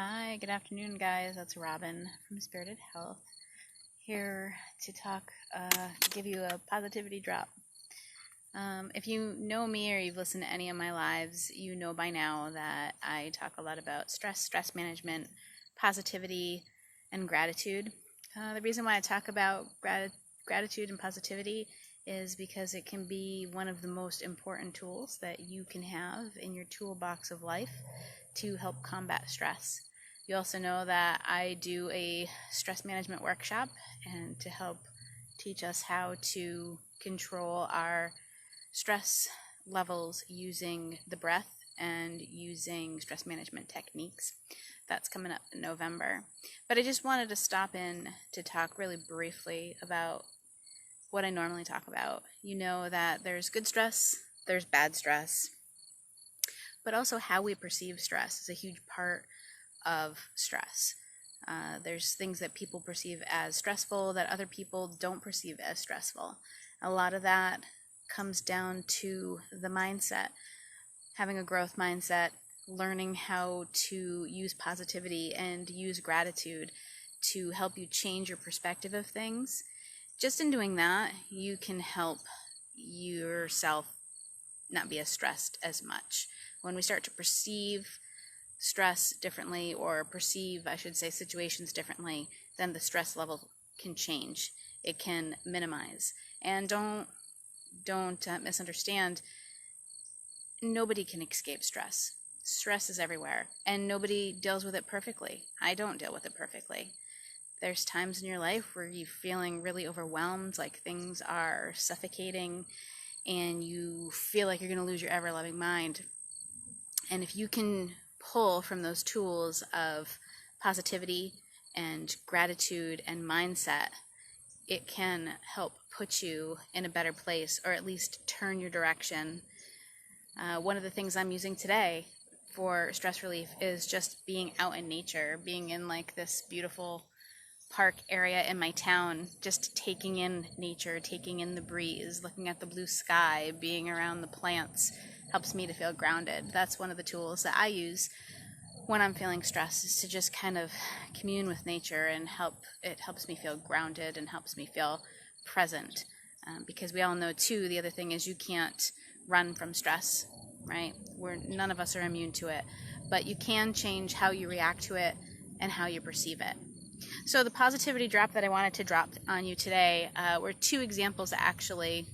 Hi, good afternoon, guys. That's Robin from Spirited Health here to give you a positivity drop. If you know me or you've listened to any of my lives, you know by now that I talk a lot about stress management, positivity, and gratitude. The reason why I talk about gratitude and positivity is because it can be one of the most important tools that you can have in your toolbox of life to help combat stress. You also know that I do a stress management workshop and to help teach us how to control our stress levels using the breath and using stress management techniques. That's coming up in November. But I just wanted to stop in to talk really briefly about what I normally talk about. You know that there's good stress, there's bad stress, but also how we perceive stress is a huge part of stress. There's things that people perceive as stressful that other people don't perceive as stressful. A lot of that comes down to the mindset, having a growth mindset, learning how to use positivity and use gratitude to help you change your perspective of things. Just in doing that, you can help yourself not be as stressed as much. When we start to perceive stress differently, or perceive, I should say, situations differently, then the stress level can change. It can minimize. And don't misunderstand. Nobody can escape stress. Stress is everywhere, and nobody deals with it perfectly. I don't deal with it perfectly. There's times in your life where you're feeling really overwhelmed, like things are suffocating, and you feel like you're going to lose your ever-loving mind. And if you can pull from those tools of positivity and gratitude and mindset, it can help put you in a better place, or at least turn your direction. One of the things I'm using today for stress relief is just being out in nature, being in like this beautiful park area in my town, just taking in nature, taking in the breeze, looking at the blue sky, being around the plants helps me to feel grounded. That's one of the tools that I use when I'm feeling stressed, is to just kind of commune with nature and it helps me feel grounded and helps me feel present. Because we all know too, the other thing is you can't run from stress, right? None of us are immune to it, but you can change how you react to it and how you perceive it. So the positivity drop that I wanted to drop on you today were two examples actually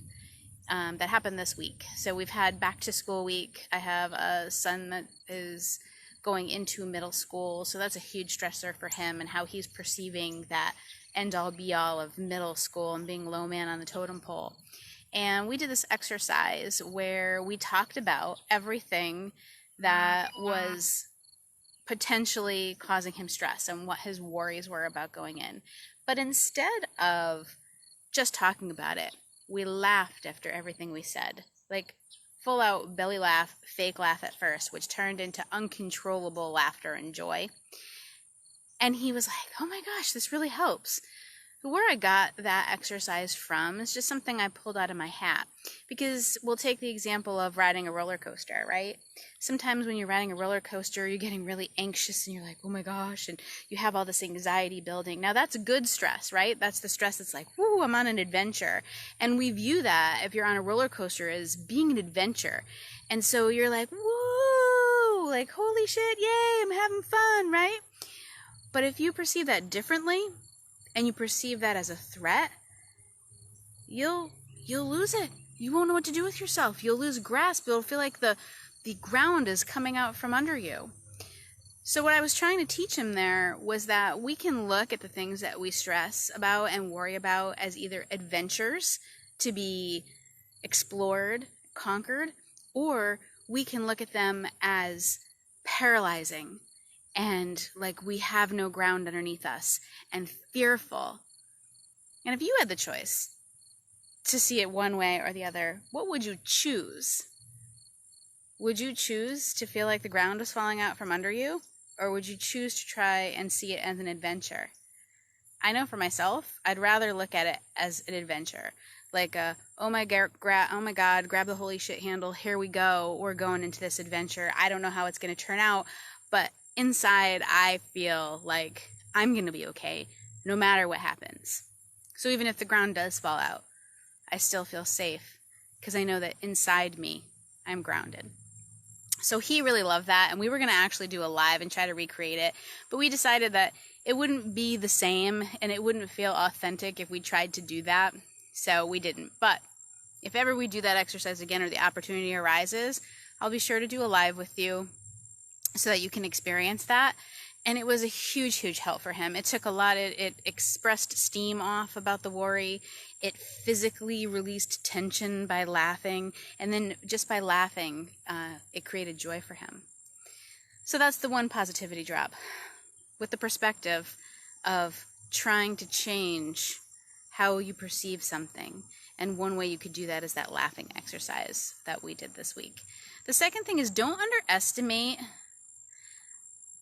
that happened this week. So we've had back to school week. I have a son that is going into middle school, so that's a huge stressor for him and how he's perceiving that end-all be-all of middle school and being low man on the totem pole. And we did this exercise where we talked about everything that was potentially causing him stress and what his worries were about going in. But instead of just talking about it, we laughed after everything we said. Like full out belly laugh, fake laugh at first, which turned into uncontrollable laughter and joy. And he was like, oh my gosh, this really helps. Where I got that exercise from is just something I pulled out of my hat. Because we'll take the example of riding a roller coaster, right? Sometimes when you're riding a roller coaster, you're getting really anxious and you're like, oh my gosh, and you have all this anxiety building. Now that's good stress, right? That's the stress that's like, woo, I'm on an adventure. And we view that, if you're on a roller coaster, as being an adventure. And so you're like, woo, like, holy shit, yay, I'm having fun, right? But if you perceive that differently, and you perceive that as a threat, you'll lose it. You won't know what to do with yourself. You'll lose grasp. It'll feel like the ground is coming out from under you. So what I was trying to teach him there was that we can look at the things that we stress about and worry about as either adventures to be explored, conquered, or we can look at them as paralyzing and like we have no ground underneath us and fearful. And if you had the choice to see it one way or the other, what would you choose? Would you choose to feel like the ground was falling out from under you? Or would you choose to try and see it as an adventure? I know for myself, I'd rather look at it as an adventure. Like oh my God, grab the holy shit handle, here we go, we're going into this adventure. I don't know how it's going to turn out, but inside I feel like I'm going to be okay no matter what happens. So even if the ground does fall out, I still feel safe because I know that inside me I'm grounded. So he really loved that, and we were going to actually do a live and try to recreate it, but we decided that it wouldn't be the same and it wouldn't feel authentic if we tried to do that, so we didn't. But if ever we do that exercise again or the opportunity arises, I'll be sure to do a live with you so that you can experience that. And it was a huge, huge help for him. It took a lot. It expressed steam off about the worry. It physically released tension by laughing. And then just by laughing, it created joy for him. So that's the one positivity drop, with the perspective of trying to change how you perceive something. And one way you could do that is that laughing exercise that we did this week. The second thing is, don't underestimate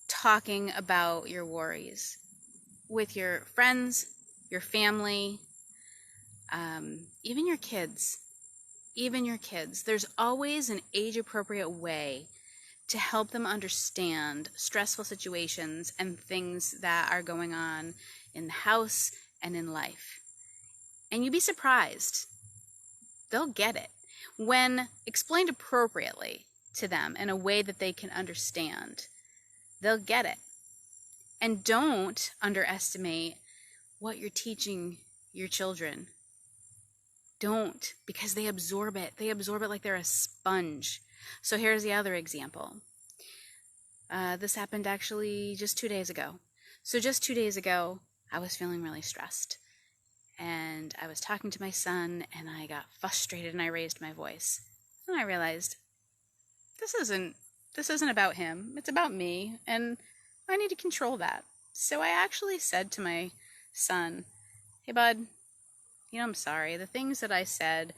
talking about your worries with your friends, your family, even your kids. There's always an age-appropriate way to help them understand stressful situations and things that are going on in the house and in life. And you'd be surprised. They'll get it. When explained appropriately to them in a way that they can understand, they'll get it. And don't underestimate what you're teaching your children. Don't, because they absorb it. They absorb it like they're a sponge. So here's the other example. This happened actually just 2 days ago. So just 2 days ago, I was feeling really stressed. And I was talking to my son, and I got frustrated, and I raised my voice. And I realized, this isn't about him. It's about me, and I need to control that. So I actually said to my son, hey, bud, I'm sorry. The things that I said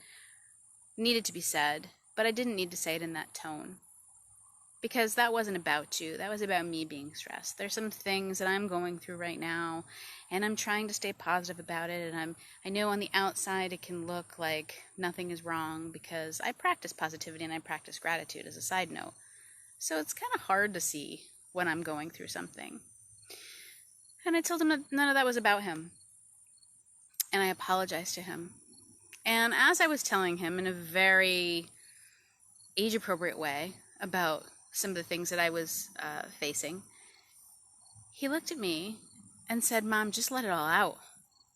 needed to be said, but I didn't need to say it in that tone. Because that wasn't about you. That was about me being stressed. There's some things that I'm going through right now, and I'm trying to stay positive about it, and I know on the outside it can look like nothing is wrong because I practice positivity and I practice gratitude as a side note. So it's kind of hard to see when I'm going through something. And I told him that none of that was about him. And I apologized to him. And as I was telling him in a very age-appropriate way about some of the things that I was facing, he looked at me and said, Mom, just let it all out.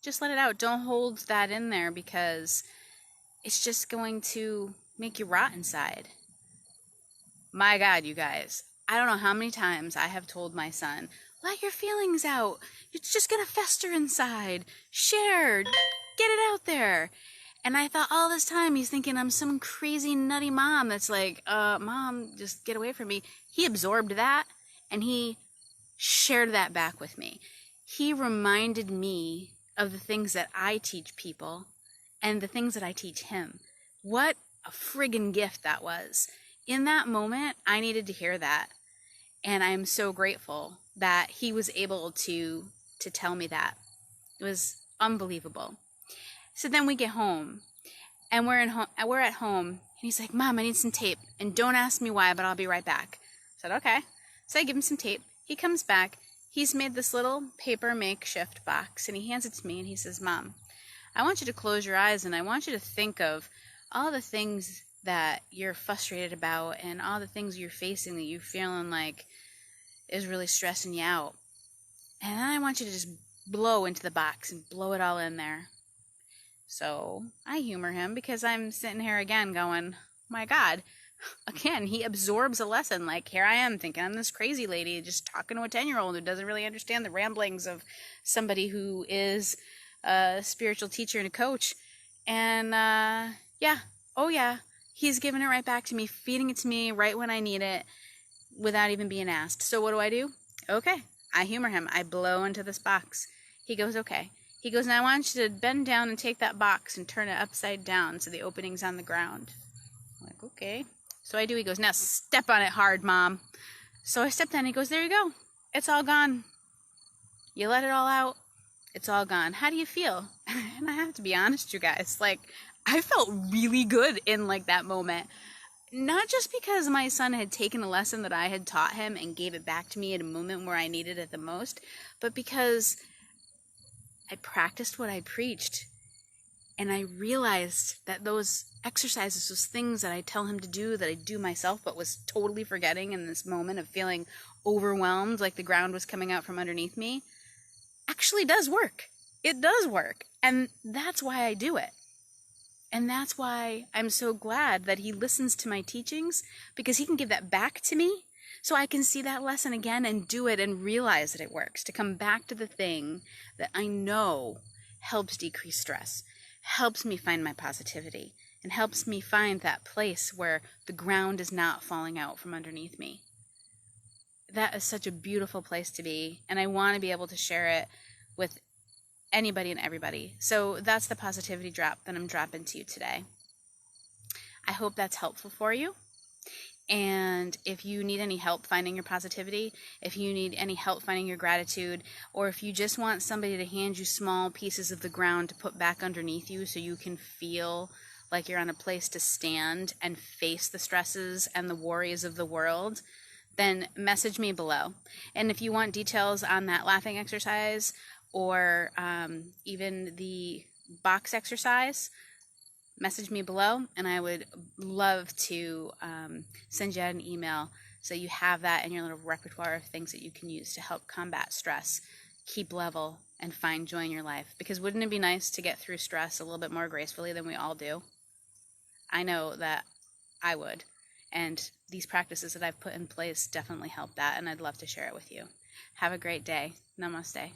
Just let it out. Don't hold that in there because it's just going to make you rot inside. My God, you guys, I don't know how many times I have told my son, let your feelings out. It's just going to fester inside. Share. Get it out there. And I thought all this time he's thinking I'm some crazy nutty mom that's like, Mom, just get away from me. He absorbed that and he shared that back with me. He reminded me of the things that I teach people and the things that I teach him. What a friggin' gift that was. In that moment, I needed to hear that. And I am so grateful that he was able to tell me that. It was unbelievable. So then we get home, and we're at home, and he's like, Mom, I need some tape, and don't ask me why, but I'll be right back. I said, okay. So I give him some tape. He comes back. He's made this little paper makeshift box, and he hands it to me, and he says, Mom, I want you to close your eyes, and I want you to think of all the things that you're frustrated about and all the things you're facing that you're feeling like is really stressing you out. And then I want you to just blow into the box and blow it all in there. So I humor him because I'm sitting here again going, my God, again, he absorbs a lesson. Like, here I am thinking I'm this crazy lady just talking to a 10-year-old who doesn't really understand the ramblings of somebody who is a spiritual teacher and a coach. And he's giving it right back to me, feeding it to me right when I need it without even being asked. So what do? Okay, I humor him. I blow into this box. He goes, okay. He goes, now I want you to bend down and take that box and turn it upside down so the opening's on the ground. I'm like, okay. So I do. He goes, now step on it hard, Mom. So I stepped on it. He goes, there you go. It's all gone. You let it all out. It's all gone. How do you feel? And I have to be honest, you guys. Like, I felt really good in like that moment. not just because my son had taken a lesson that I had taught him and gave it back to me at a moment where I needed it the most, but because I practiced what I preached. And I realized that those exercises, those things that I tell him to do, that I do myself, but was totally forgetting in this moment of feeling overwhelmed, like the ground was coming out from underneath me, actually does work. It does work. And that's why I do it. And that's why I'm so glad that he listens to my teachings, because he can give that back to me so I can see that lesson again and do it and realize that it works, to come back to the thing that I know helps decrease stress, helps me find my positivity, and helps me find that place where the ground is not falling out from underneath me. That is such a beautiful place to be, and I want to be able to share it with anybody and everybody. So that's the positivity drop that I'm dropping to you today. I hope that's helpful for you. And if you need any help finding your positivity, if you need any help finding your gratitude, or if you just want somebody to hand you small pieces of the ground to put back underneath you so you can feel like you're on a place to stand and face the stresses and the worries of the world, then message me below. And if you want details on that laughing exercise, or even the box exercise, message me below, and I would love to send you out an email so you have that in your little repertoire of things that you can use to help combat stress, keep level, and find joy in your life. Because wouldn't it be nice to get through stress a little bit more gracefully than we all do? I know that I would, and these practices that I've put in place definitely help that, and I'd love to share it with you. Have a great day. Namaste.